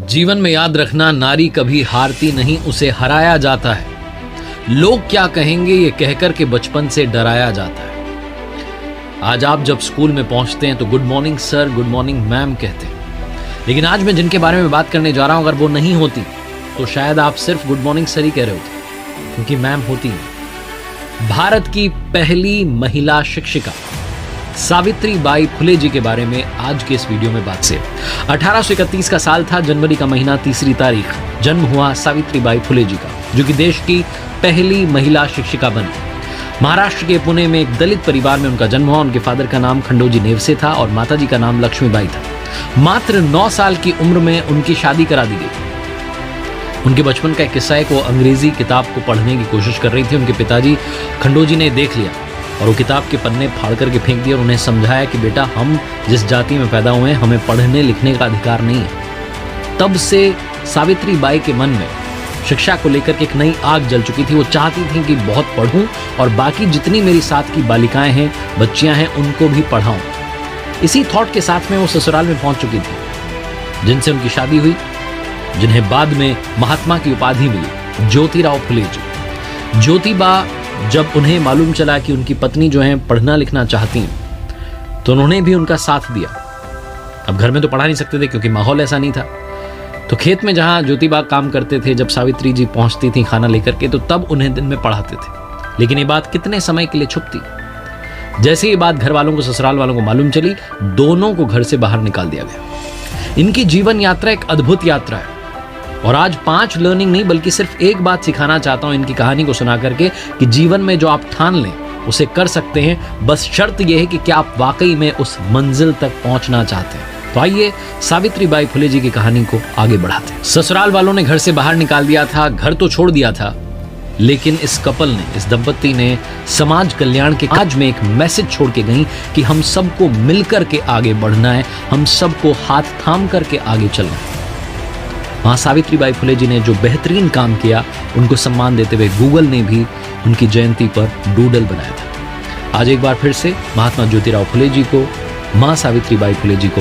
जीवन में याद रखना, नारी कभी हारती नहीं, उसे हराया जाता है। लोग क्या कहेंगे ये कहकर के बचपन से डराया जाता है। आज आप जब स्कूल में पहुंचते हैं तो good morning sir, good morning ma'am कहते हैं, लेकिन आज मैं जिनके बारे में बात करने जा रहा हूं, अगर वो नहीं होती तो शायद आप सिर्फ गुड मॉर्निंग सर ही कह रहे होते, क्योंकि मैम होती नहीं। भारत की पहली महिला शिक्षिका सावित्रीबाई फुले जी के बारे में आज के इस वीडियो में बात से 1831 का साल था, जनवरी का महीना, 3 तारीख जन्म हुआ सावित्रीबाई फुले जी का, जो कि देश की पहली महिला शिक्षिका बनी। महाराष्ट्र के पुणे में एक दलित परिवार में उनका जन्म हुआ। उनके फादर का नाम खंडोजी नेवसे था और माताजी का नाम लक्ष्मीबाई था। मात्र 9 साल की उम्र में उनकी शादी करा दी गई। उनके बचपन का एक किस्सा है कि वो अंग्रेजी किताब को पढ़ने की कोशिश कर रही थी। उनके पिताजी खंडोजी ने देख लिया और वो किताब के पन्ने फाड़ करके फेंक दिए और उन्हें समझाया कि बेटा, हम जिस जाति में पैदा हुए हैं, हमें पढ़ने लिखने का अधिकार नहीं है। तब से सावित्रीबाई के मन में शिक्षा को लेकर के एक नई आग जल चुकी थी। वो चाहती थी कि बहुत पढ़ूं और बाकी जितनी मेरी साथ की बालिकाएं हैं, बच्चियां हैं, उनको भी पढ़ाऊं। इसी थॉट के साथ में वो ससुराल में पहुंच चुकी थी, जिनसे उनकी शादी हुई, जिन्हें बाद में महात्मा की उपाधि मिली, ज्योतिराव फुले जी। ज्योतिबा, जब उन्हें मालूम चला कि उनकी पत्नी जो है पढ़ना लिखना चाहती हैं, तो उन्होंने भी उनका साथ दिया। अब घर में तो पढ़ा नहीं सकते थे क्योंकि माहौल ऐसा नहीं था, तो खेत में जहां ज्योतिबा काम करते थे, जब सावित्री जी पहुंचती थी खाना लेकर के, तो तब उन्हें दिन में पढ़ाते थे। लेकिन ये बात कितने समय के लिए छुपती। जैसे ये बात घर वालों को, ससुराल वालों को मालूम चली, दोनों को घर से बाहर निकाल दिया गया। इनकी जीवन यात्रा एक अद्भुत यात्रा है और आज 5 लर्निंग नहीं, बल्कि सिर्फ एक बात सिखाना चाहता हूं इनकी कहानी को सुना करके, कि जीवन में जो आप ठान लें उसे कर सकते हैं। बस शर्त यह है कि क्या आप वाकई में उस मंजिल तक पहुंचना चाहते हैं। तो आइए सावित्रीबाई फुले जी की कहानी को आगे बढ़ाते हैं। ससुराल वालों ने घर से बाहर निकाल दिया था, घर तो छोड़ दिया था, लेकिन इस कपल ने, इस दंपत्ति ने समाज कल्याण के आज में एक मैसेज छोड़ के गई कि हम सबको मिलकर के आगे बढ़ना है, हम सबको हाथ थाम करके आगे चलना है। वहां सावित्रीबाई फुले जी ने जो बेहतरीन काम किया, उनको सम्मान देते हुए गूगल ने भी उनकी जयंती पर डूडल बनाया था। आज एक बार फिर से महात्मा ज्योतिराव फुले जी को, मां सावित्रीबाई फुले जी को